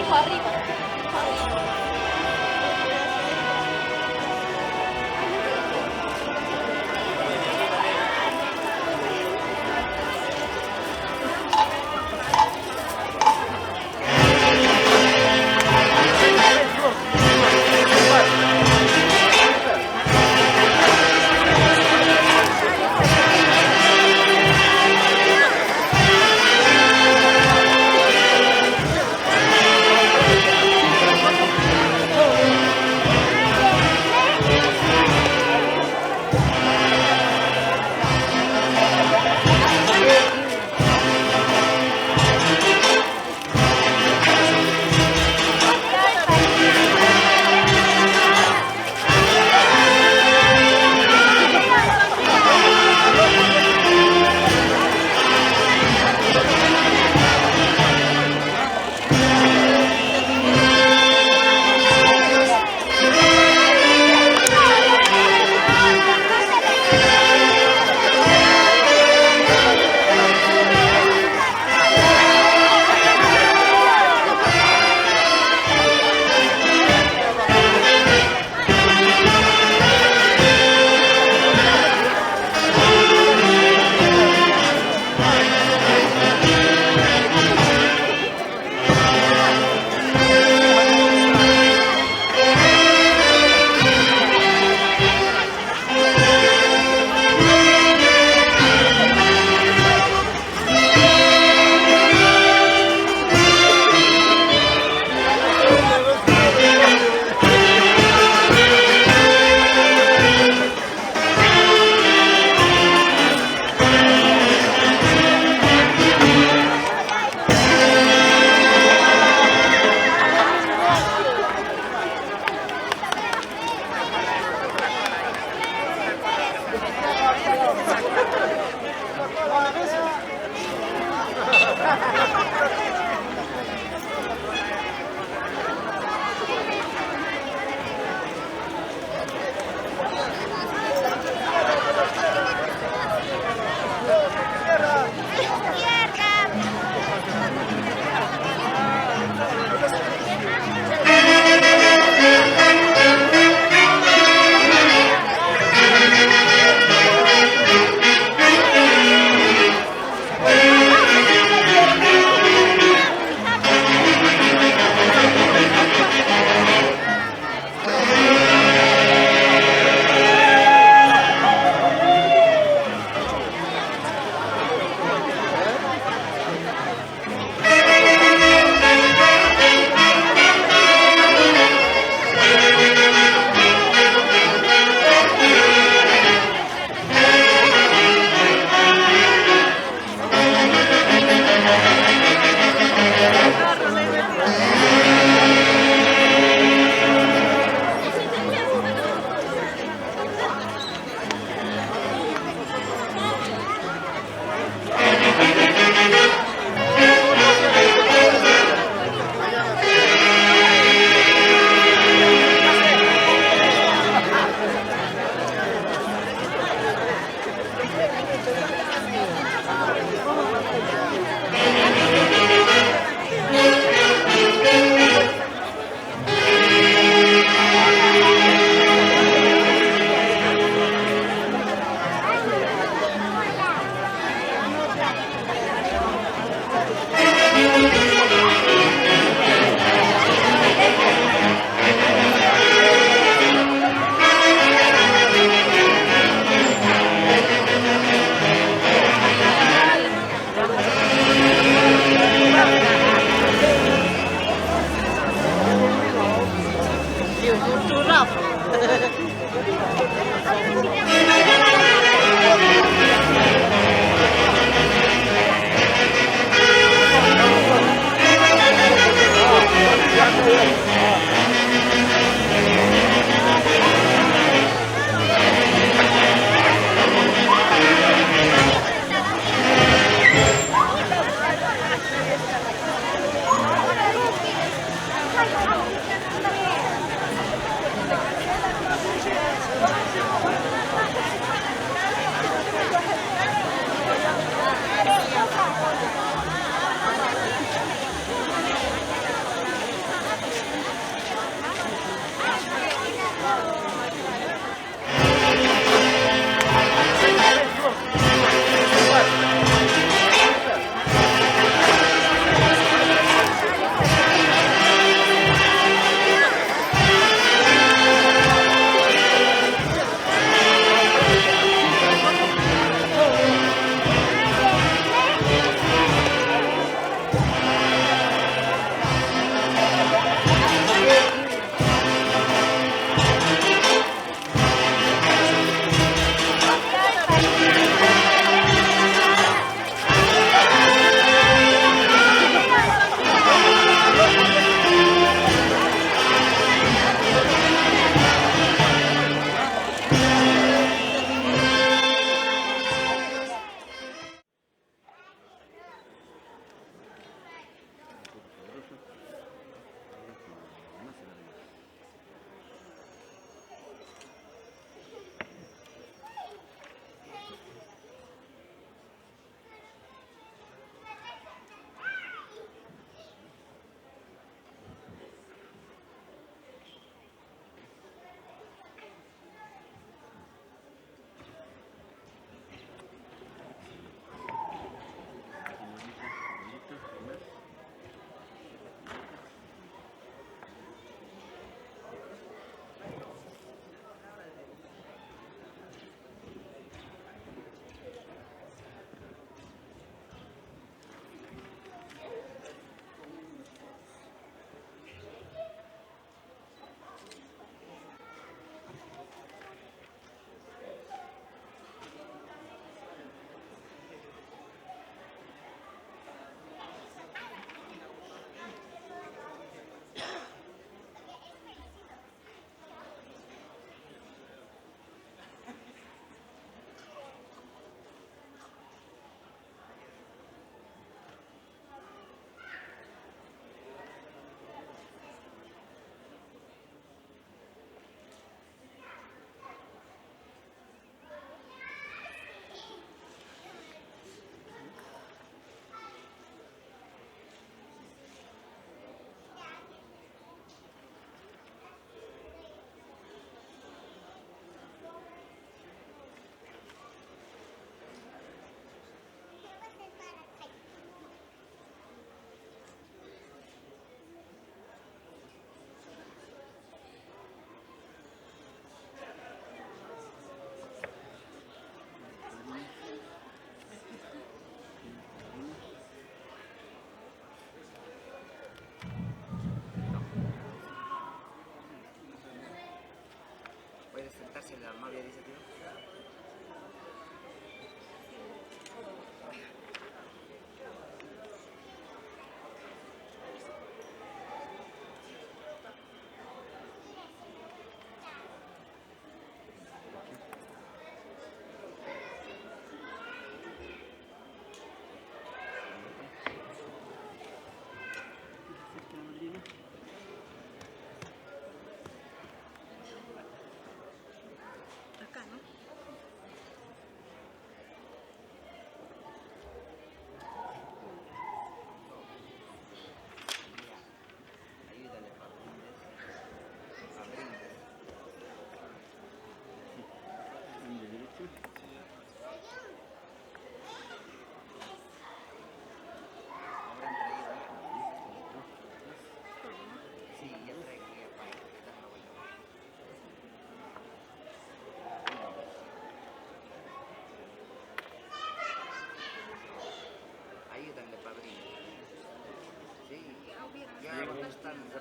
Arriba, arriba.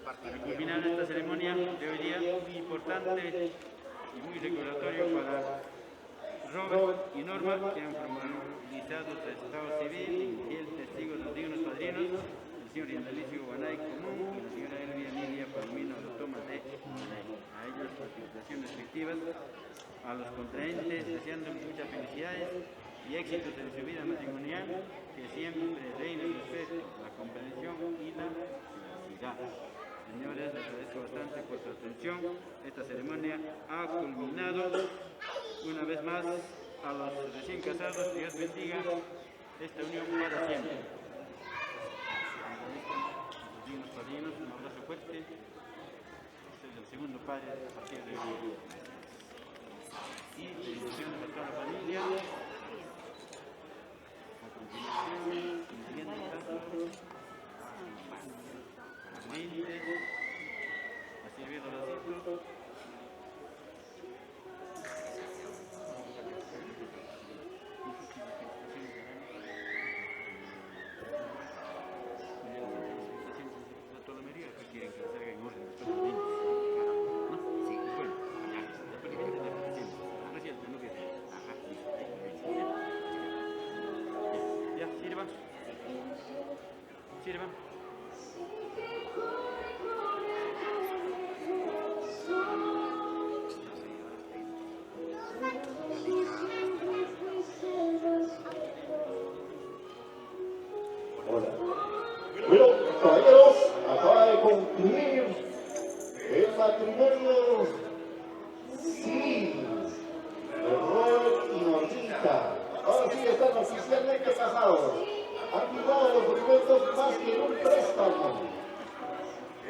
Para culminar esta ceremonia de hoy día, muy importante y muy recordatorio para Robert y Norma, que han formalizado su estado civil y el testigo de los dignos padrinos, el señor Indalicio Guanay Común y la señora Elvia Nidia Palomino Toma de Guanay. A ellos sus felicitaciones respectivas, a los contraentes deseando muchas felicidades y éxitos en su vida matrimonial, que siempre reine el respeto, la comprensión y la privacidad. Señores, les agradezco bastante por su atención. Esta ceremonia ha culminado. Una vez más, a los recién casados, Dios bendiga esta unión para siempre. Los dignos padrinos, un abrazo fuerte. Este es el segundo padre a partir de hoy. Y bendiciones a toda la familia. A continuación, siguiente caso. A servir los asientos. Sirva. Hola. Bueno, caballeros, acaba de concluir el matrimonio civil de Robert y Normita. Ahora sí están oficialmente casados. Han firmado los documentos más que en un préstamo.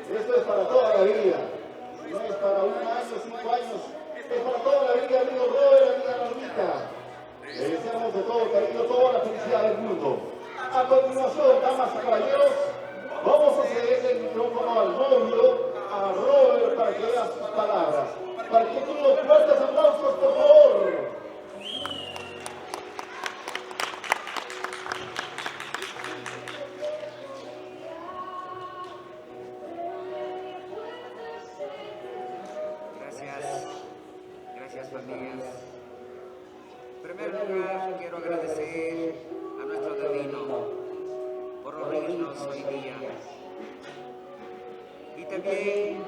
Esto es para toda la vida. No es para un año, 5 años. Es para toda la vida, amigo Robert, amiga Normita. Le deseamos de todo cariño toda la felicidad del mundo. A continuación, damas y caballeros, vamos a cederle el micrófono al novio, a Robert, para que diga sus palabras. Para que tengan los fuertes aplausos, por favor. Gracias familias. En primer lugar, quiero agradecer a nuestro divino por reunirnos hoy día. Y también,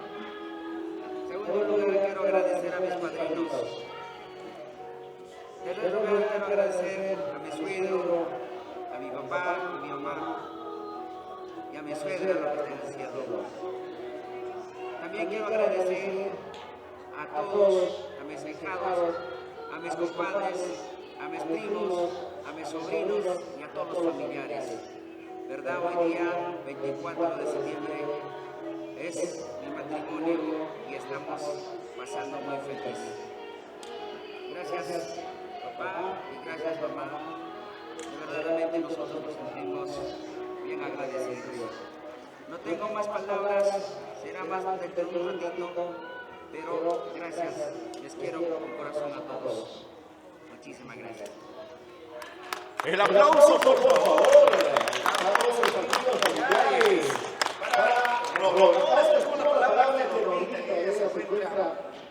en segundo lugar, quiero agradecer a mis padrinos. En tercer lugar, quiero agradecer a mi suegro, a mi papá, a mi mamá y a mi suegra, lo que estén haciendo. También quiero agradecer a todos, a mis hijados, a mis compadres, a mis primos, a mis sobrinos y a todos los familiares. ¿Verdad? Hoy día, 24 de septiembre, es mi matrimonio y estamos pasando muy feliz. Gracias, papá, y gracias, mamá. Verdaderamente nosotros nos sentimos bien agradecidos. No tengo más palabras, será más dentro de un ratito, pero gracias, les quiero con corazón a todos. Muchísimas gracias. El aplauso, por favor, a todos los amigos familiares. Para Normita, es una palabra de Normita, que ella se encuentra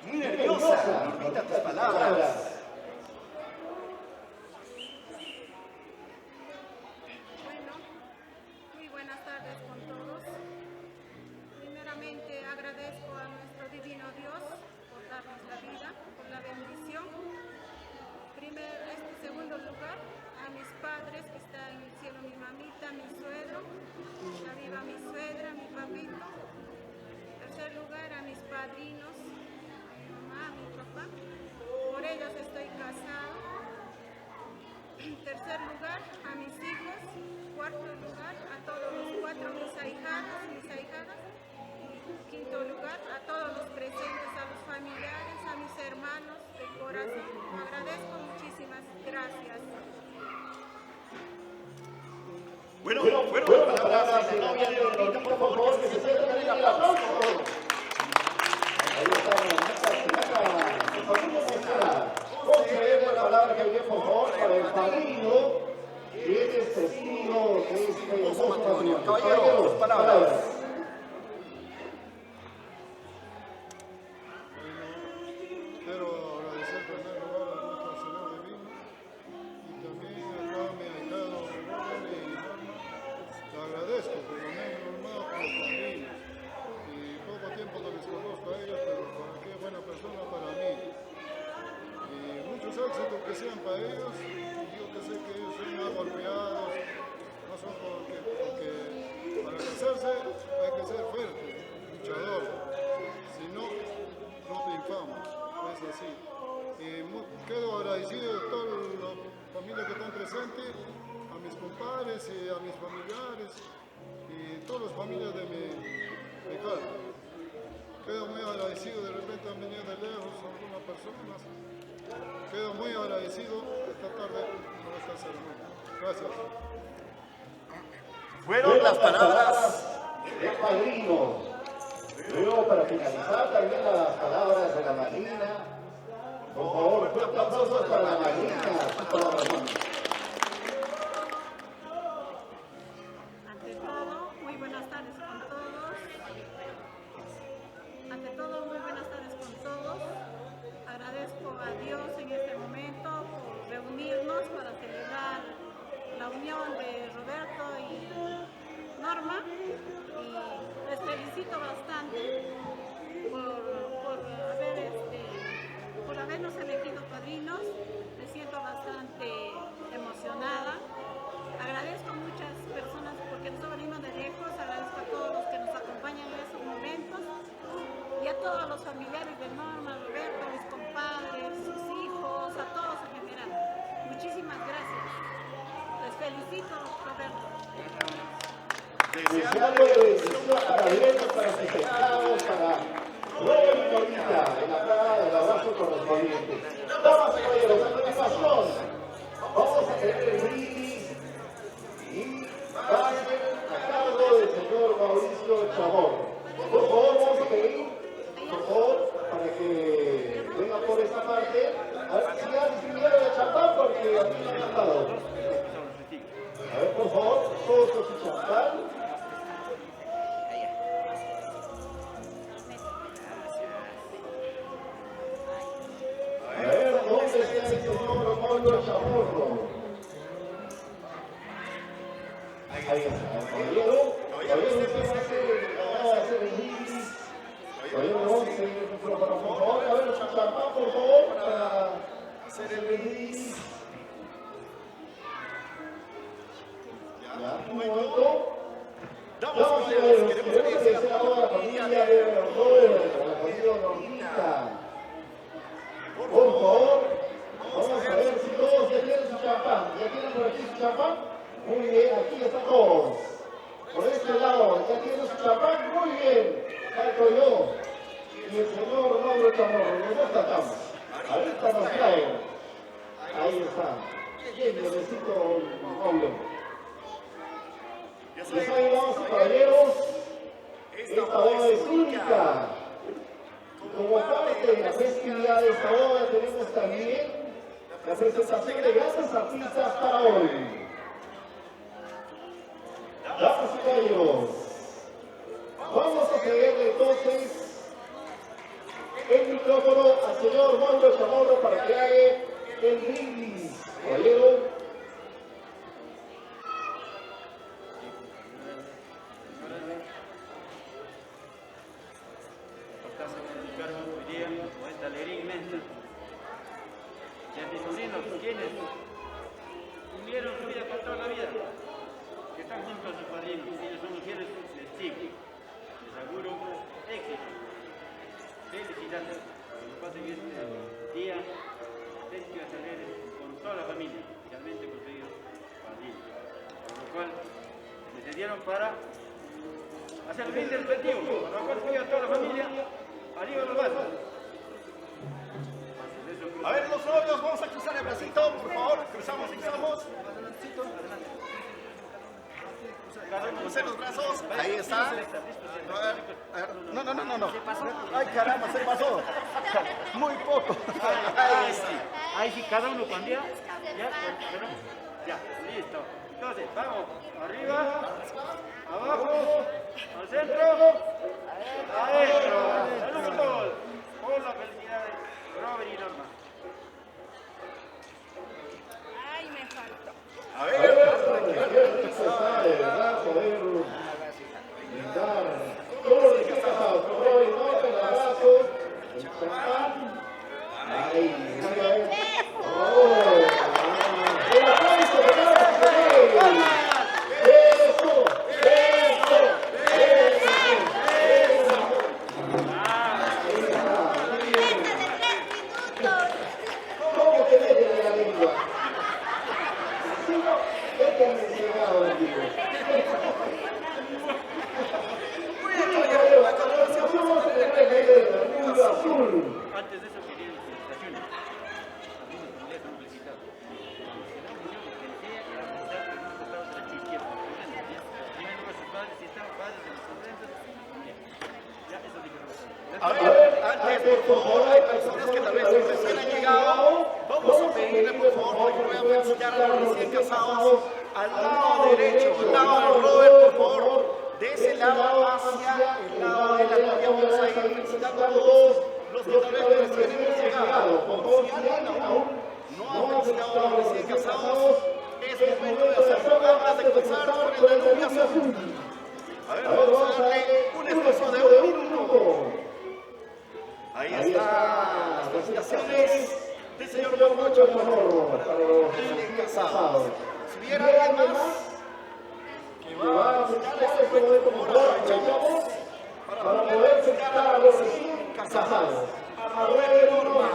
muy nerviosa. Normita, tus palabras. Muy buenas tardes con todos. Primeramente agradezco a nuestro divino Dios por darnos la vida, por la bendición. Segundo lugar, a mis padres que están en el cielo, mi mamita, mi suegro, la viva mi suegra, mi papito. Tercer lugar, a mis padrinos, a mi mamá, a mi papá. Por ellos estoy casado. Tercer lugar, a mis hijos. Cuarto lugar, a todos los 4 mis ahijados, mis ahijadas. Quinto lugar, a todos los presentes, a los familiares, a mis hermanos de corazón. Agradezco muchísimas gracias. Bueno, palabras de la novia de Normita, por favor, que se sientan en el aplauso. Ahí está Normita, su familia nuestra. Conceder la palabra que viene, por favor, para el padrino, que es testigo de este hermoso matrimonio. Caballeros, palabras. a mis compadres y a mis familiares y todas las familias de mi casa. Quedo muy agradecido, de repente han venido de lejos algunas personas. Quedo muy agradecido esta tarde por esta ceremonia. Gracias. Fueron las palabras del padrino. Luego, para finalizar, también las palabras de la madrina. Por favor, fuerte aplausos para la madrina. Sus palabras. Ante todo, muy buenas tardes con todos. Ante todo, muy buenas tardes con todos. Agradezco a Dios en este momento por reunirnos para celebrar la unión de Roberto y Norma. Y les felicito bastante por habernos elegido padrinos. Me siento bastante emocionada. Agradezco a muchas personas porque nosotros venimos de lejos. Agradezco a todos los que nos acompañan en estos momentos y a todos los familiares de Norma, Roberto, mis compadres, sus hijos, a todos en general. Muchísimas gracias. Les felicito, Roberto. Deseando bendición para Dios, para sus pecados, para Robert y Normita, en la cara del abrazo correspondiente. Damas y caballeros, a continuación, vamos a tener el brindis y va a ser a cargo del señor Mauricio Chamorro. Por favor, vamos a pedir, por favor, para que venga por esta parte. A ver si ya distribuyeron el champán, porque a mí no me han dado. A ver, por favor, todos con su champán. A ver, ¿dónde está el señor Mauricio Chamorro? Ahí está, caballero. Caballero, usted va a hacer el brindis. Caballero, vamos a seguir el micrófono, por favor. A ver, su champán, por favor, para hacer el brindis. Ya, un momento. Damas y caballeros, queremos agradecer a toda la familia de Robert, a la familia de Normita. Por favor, vamos a ver si todos ya tienen su champán. ¿Ya tienen por aquí su champán? Muy bien, aquí están todos. Por este lado, ¿ya tienen su champán? Muy bien. Salto yo. Y el señor Mauro Chamorro, los dos tratamos. Ahorita nos traen. Ahí está. Bien, necesito Mauro. Les ayudamos, caballeros. Esta boda es única. Como parte de la festividad de esta boda tenemos también la presentación de grandes artistas para hoy. Damas y caballeros, vamos a cederle entonces el micrófono al señor Mauro Chamorro para que haga el brindis. Caballero. Hoy día con esta alegría inmensa. Y a mis sobrinos, quienes unieron su vida con toda la vida, que están junto a sus padrinos, ellos son los fieles testigos. Les auguro éxito. Felicidades. Cuando pasen este día, felices alegres con toda la familia, especialmente con sus padrinos. Por lo cual, decidieron para hacer el brindis respectivo, por lo cual pido a toda la familia. Arriba los brazos. A ver, los novios, vamos a cruzar el bracito, por favor. Cruzamos. Crucen los brazos. Ahí está. No. Ay, caramba, se pasó. Muy poco. Ahí sí, cada uno cuando ya, listo. Entonces, vamos, arriba, abajo, al centro, adentro. Saludos por la felicidad de Robert y Norma. Ay, me faltó. A ver, Qué rico está de verdad poder brindar todo lo que está pasando. Por favor, el abrazo, el champán. Ay, por favor. El aplauso, eso. Déjenme llegado, digo. Muy bien, caballero. A continuación vamos a tener el remedio del Mundo azul. Antes de eso quería las felicitaciones. Algunos familiares han felicitado. La unión que decía era amistad, pero no gustaba de la chiquilla. Primero a sus padres, si estaban padres de los contentos. Ya, eso dijeron. A ver, antes, por favor, hay personas que tal vez recién han llegado. Vamos a pedirle, por favor, que puedan enseñar a los recién casados al lado derecho, al lado de Robert, por favor. De ese lado hacia el lado de la novia. Vamos a ir felicitando a todos los que tal vez recién hemos llegado. Por favor, si alguien aún no ha felicitado a los recién casados, es momento de hacerlo antes de comenzar con el de novia azul. A ver, vamos a darle un esfuerzo de 1 minuto. Ahí está las felicitaciones del señor Borbocho para los recién casados. Si hubiera alguien más que va a felicitar este momento, por favor, aprovechamos para poder felicitar a los recién casados. A Manuel y Norma.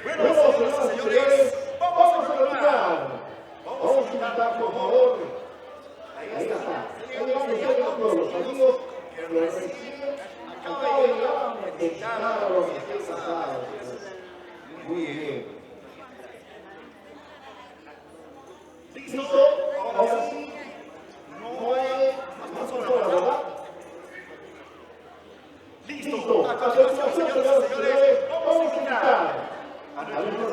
Bueno, señoras y señores, vamos a continuar. Vamos a quitar, por favor. Ahí está. Llegando los amigos que recién acaban de llegar a felicitar a los recién casados. Muy bien. ¿Listo? Ahora sí. No hay más personas, ¿verdad? Listo. A continuación, señoras y señores, vamos a quitar a nuestros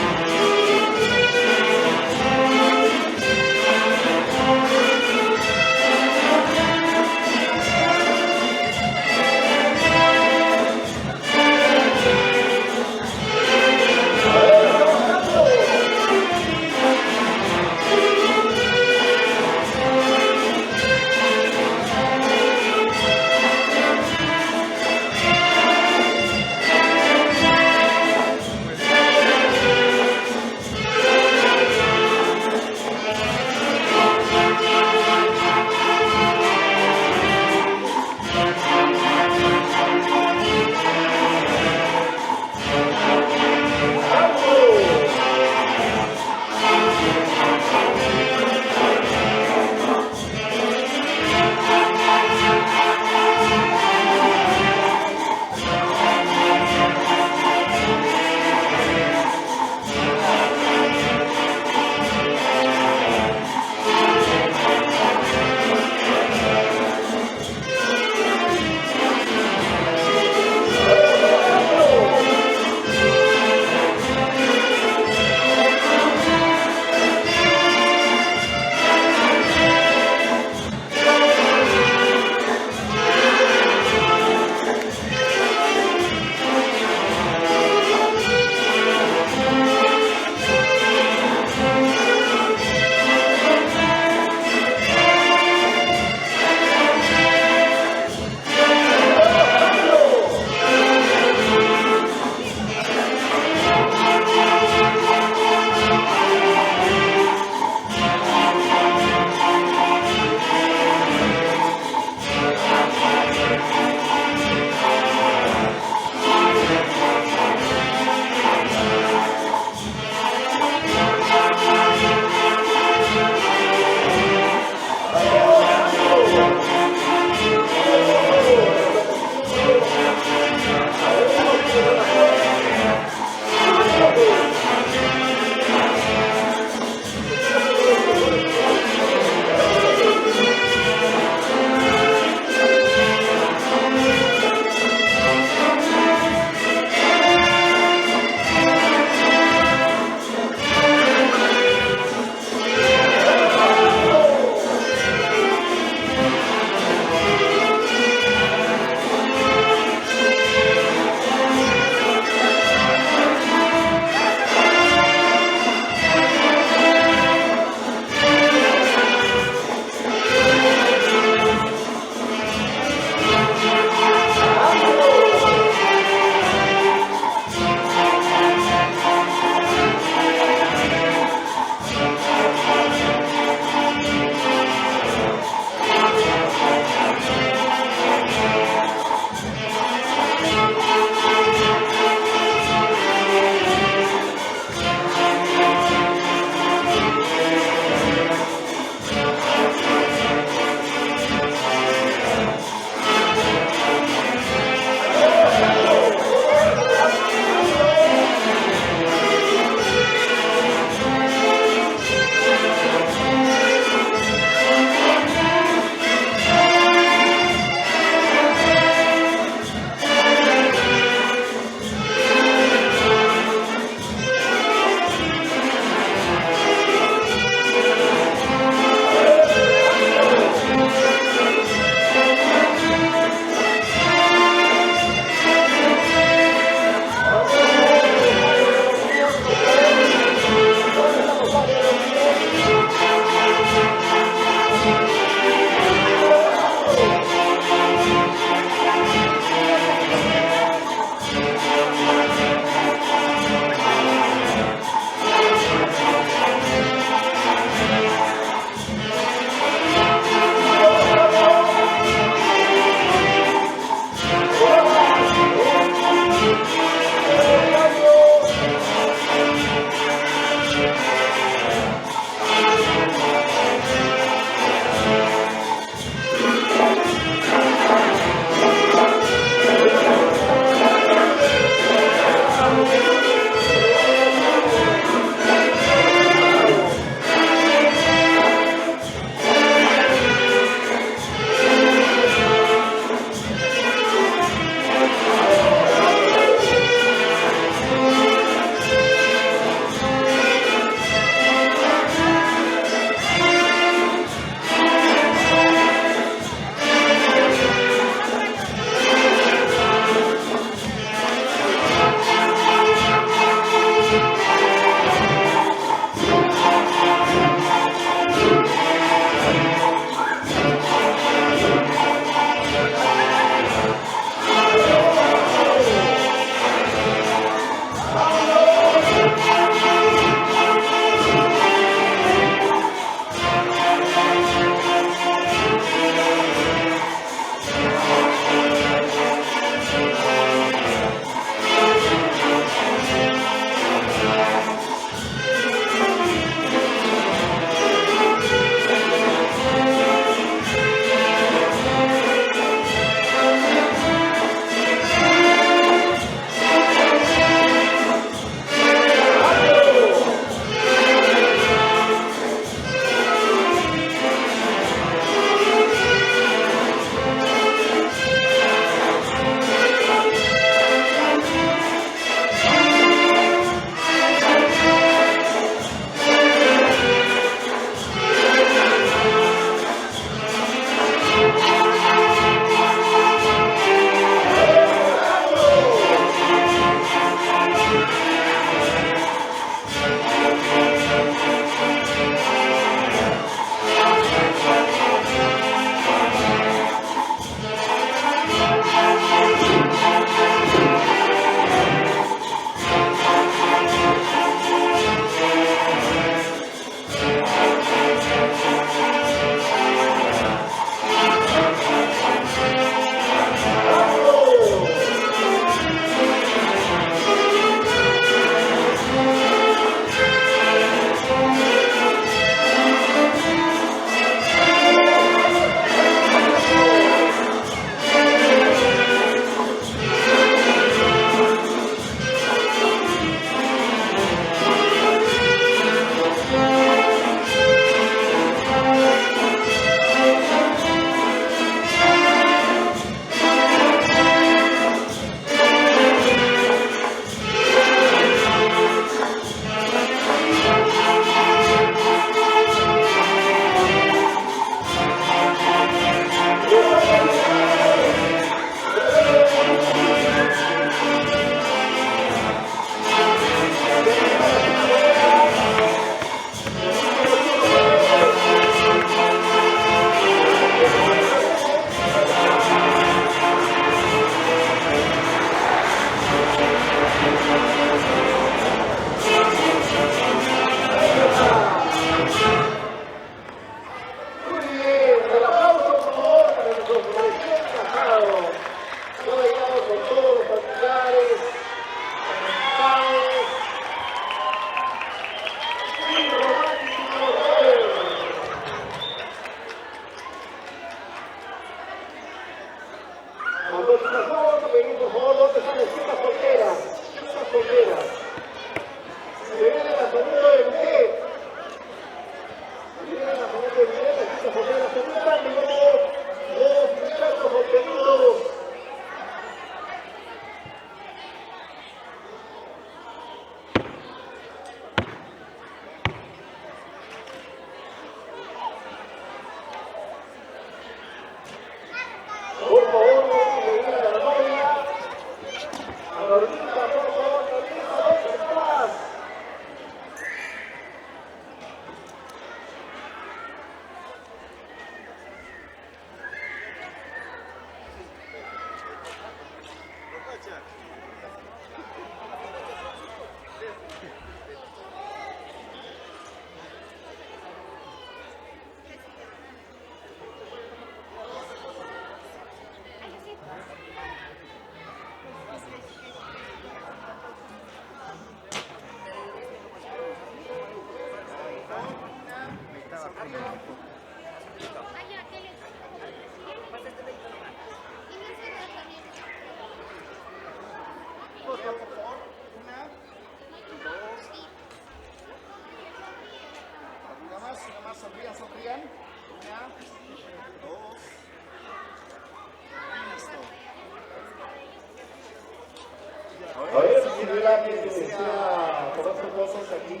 nadie que desea tomarse fotos aquí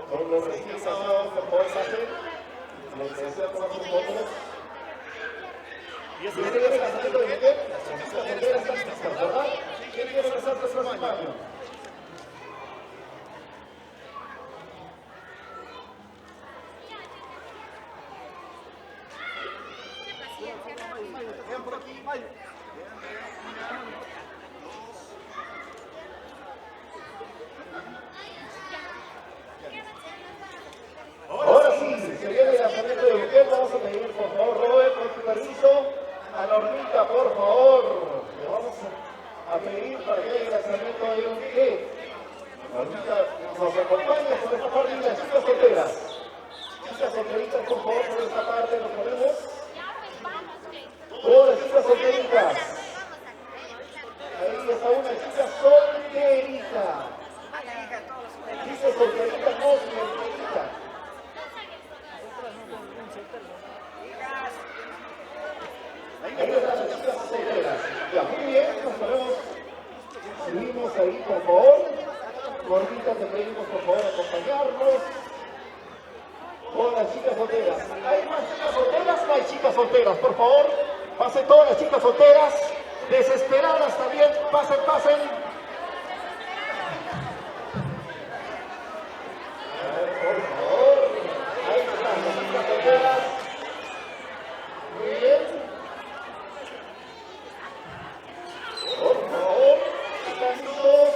con los recién casados, por favor, pasen. Los que desean tomarse fotos. ¿Y quién quiere casamiento de Miguel? Las chicas solteras están listas, ¿verdad? ¿Quién quiere casarse el próximo año? Ahora sí, se viene el lanzamiento de Miguel. Vamos a pedir, por favor, Robert, con su permiso, a Normita, por favor. Le vamos a pedir para que haya el lanzamiento de Miguel. Normita nos acompaña por esta parte de las chicas solteras. Chicas solteritas, por favor, por esta parte nos ponemos. Todas las chicas solteritas. Ahí está una chica solterita. Dice solterita, no solterita. Ahí están las chicas solteras. Ya, muy bien, nos ponemos. Subimos ahí, por favor. Gordita, te pedimos, por favor, acompañarnos. Todas las chicas solteras. ¿Hay más chicas solteras? No hay chicas solteras, por favor. Pasen todas las chicas solteras. Desesperadas también. Pasen, pasen. A ver, por favor. Ahí están las chicas solteras. Muy bien. Por favor. ¿Están listos?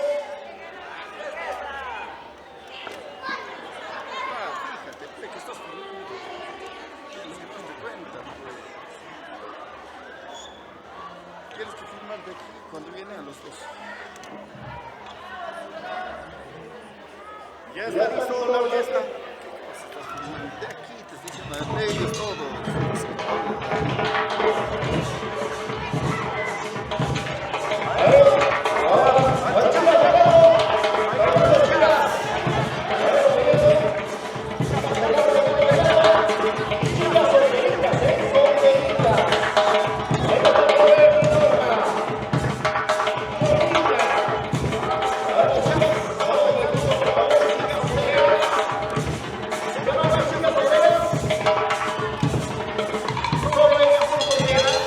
¿Quieres que firmar de aquí cuando vienen a los dos? Ya está listo la orquesta. De aquí te estoy diciendo, de ellos todos. Solo ellas son solteras.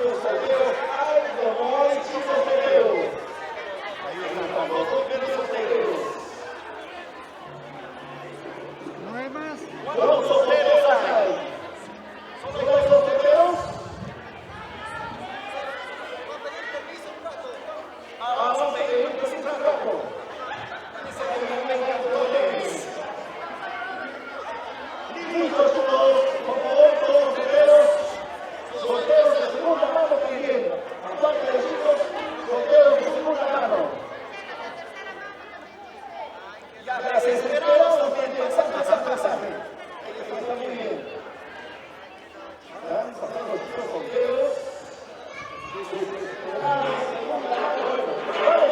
chicos solteros hay o no hay chicos solteros? Los solteros solteros. ¿No hay más? ¿Cuántos solteros hay? ¿Solo hay solteros? Vamos a pedir permiso un rato. Listos todos, por favor, todos solteros. Solteros de segunda mano también. Aparte de chicos, solteros de segunda mano. Ya, desesperados también, pasaje. Ellos están muy bien. Están pasando los chicos solteros. Desesperados, segunda mano. Vale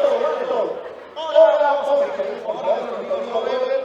todo. Hola, vamos a pedir, por favor, mi amigo Weber.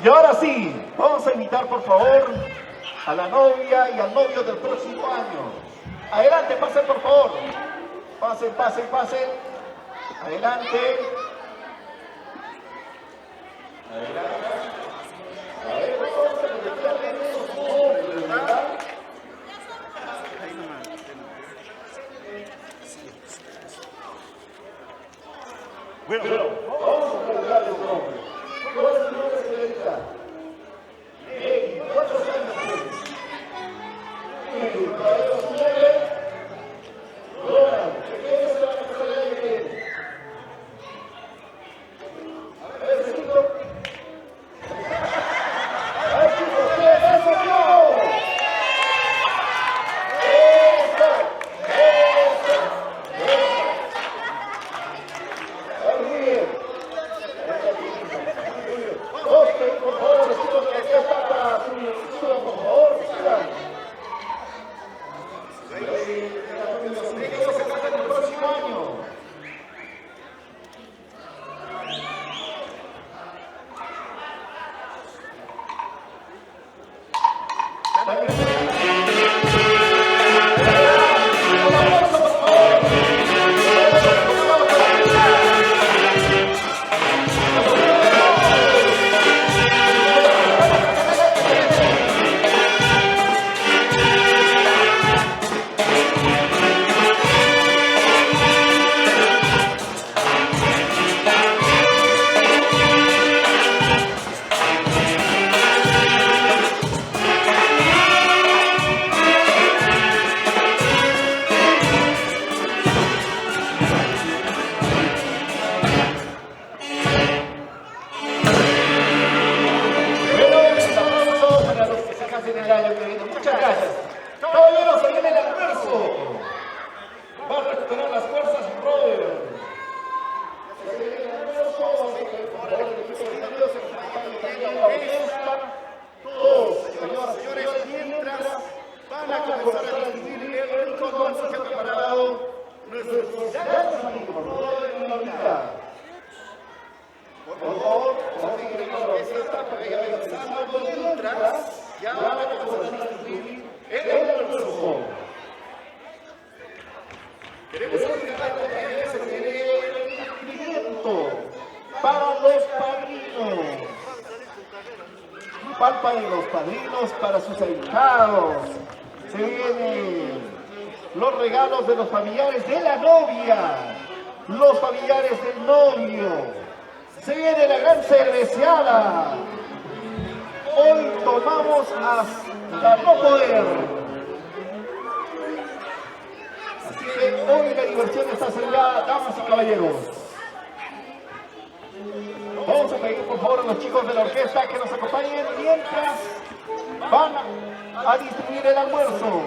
Y ahora sí, vamos a invitar por favor a la novia y al novio del próximo año. Adelante, pasen por favor. Pasen. Adelante. A ver, vamos a conectarle en esos nombres, ¿verdad? Bueno, vamos a colocarle un nombre. ¿Cuál es tu nombre, señorita? ¿Cuántos años tienes? ¿Para eso su nombre? Ronald, ¿qué se va a empezar el año que viene? A ver, chico. A ver, chicos, ¿qué es eso, tío? ¡Eso! Ellos se casan el próximo año. Muchas gracias. Caballeros, se viene el almuerzo. Va a recuperar las fuerzas, Robert. Se viene el almuerzo. Todos, señores, mientras van a comenzar a distribuir el rico almuerzo que ha preparado nuestros grandes amigos, Robert y Lolita. Por favor, vamos a seguir en la fiesta para que vayan avanzando mientras ya van a comenzar a distribuir el almuerzo. Queremos comentar también que se tiene el cumplimiento para los padrinos. Palpa de los padrinos para sus ahijados. Se vienen los regalos de los familiares de la novia, los familiares del novio. Se viene la gran cerveceada. Hoy tomamos hasta no poder. Así que hoy la diversión está asegurada, damas y caballeros. Vamos a pedir por favor a los chicos de la orquesta que nos acompañen mientras van a distribuir el almuerzo.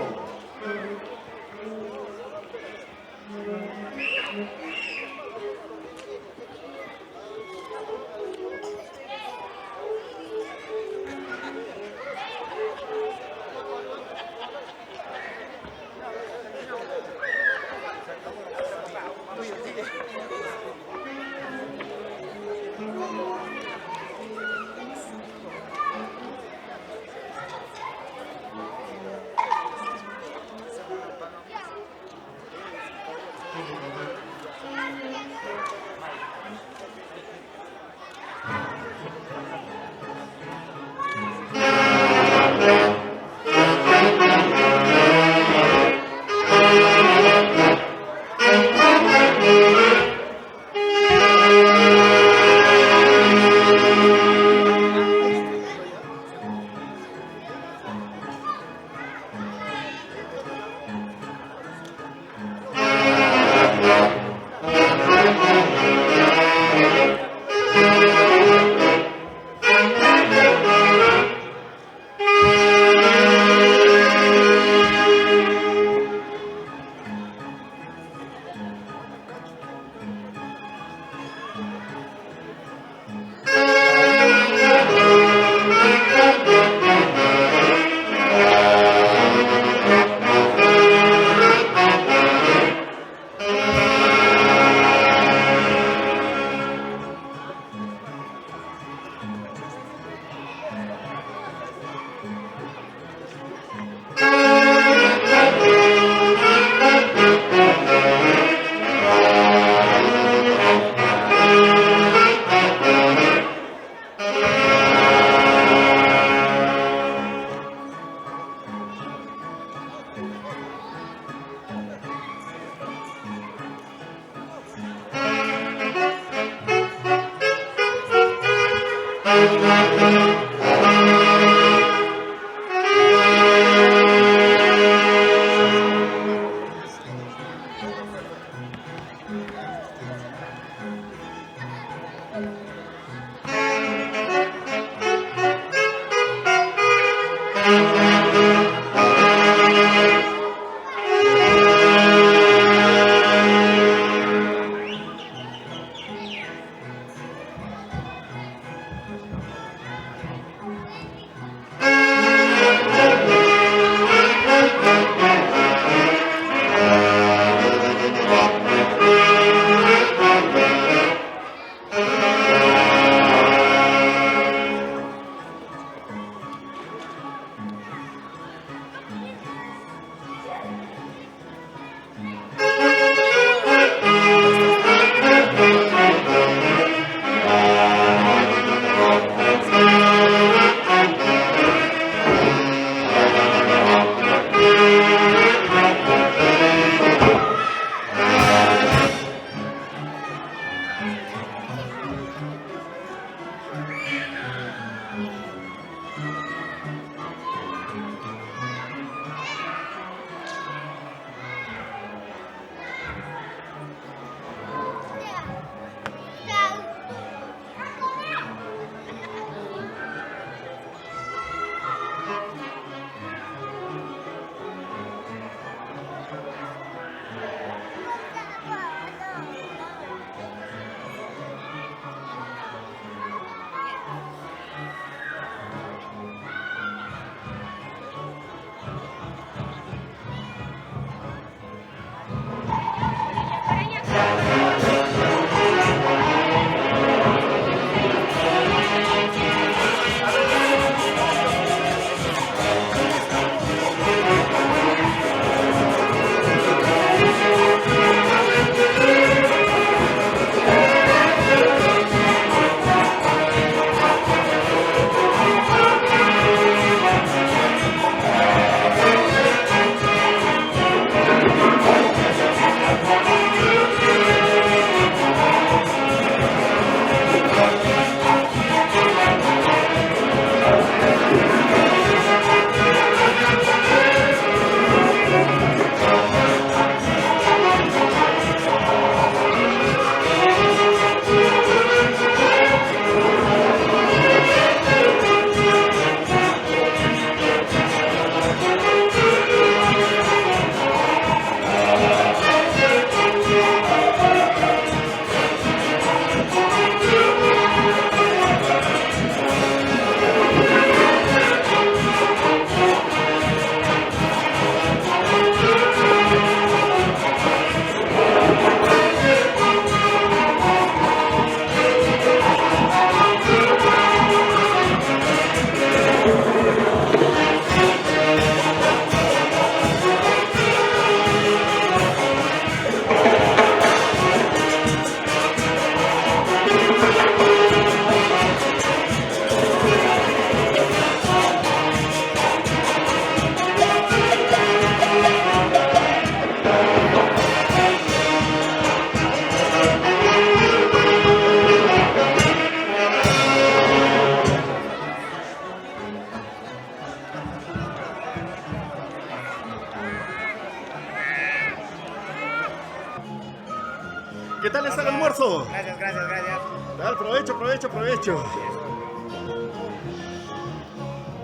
¿Qué tal está el almuerzo? Gracias, gracias, gracias. Dale, provecho, provecho, provecho.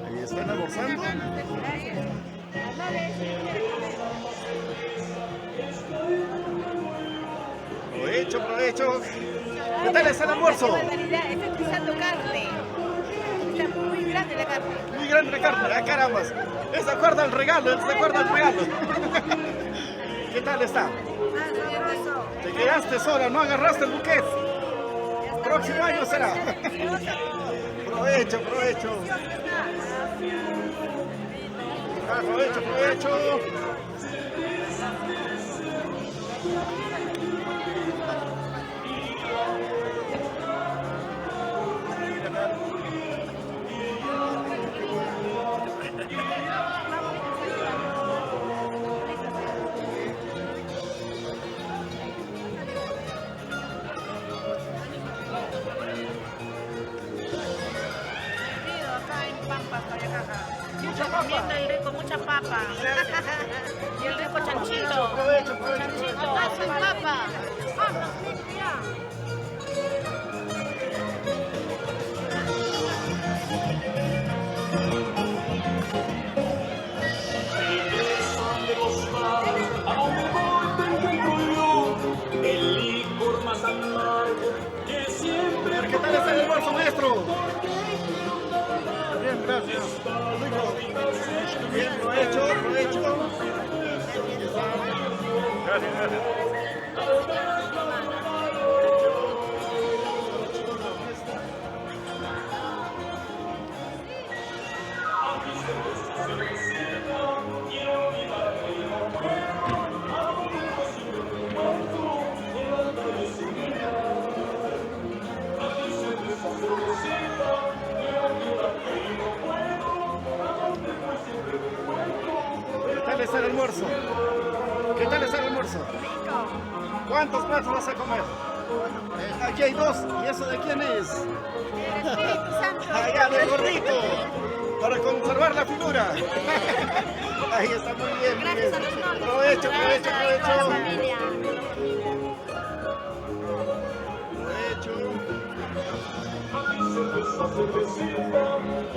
Ahí están almorzando. Provecho, provecho. ¿Qué tal está el almuerzo? Estoy pisando carne. Está muy grande la carne. Muy grande la carne, ah, carambas. Se acuerda el regalo, se acuerda el regalo. ¿Qué tal está? Te quedaste sola, no agarraste el buquet. Próximo año será. Provecho, provecho. Ah, provecho, provecho. Comiendo el rico, mucha papa. Y el rico chanchito. Provecho, provecho. Chanchito, con papa. ¿Qué tal está el almuerzo, maestro? Bien, gracias. Bien, provecho, provecho. Gracias, gracias. ¿Qué tal está el almuerzo? ¿Qué tal está el almuerzo? ¿Cuántos platos vas a comer? Aquí hay dos. ¿Y eso de quién es? Allá del gordito. Para conservar la figura. Ahí está muy bien. Gracias a los novios. Provecho, provecho, Gracias a toda la provecho. familia.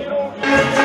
Provecho.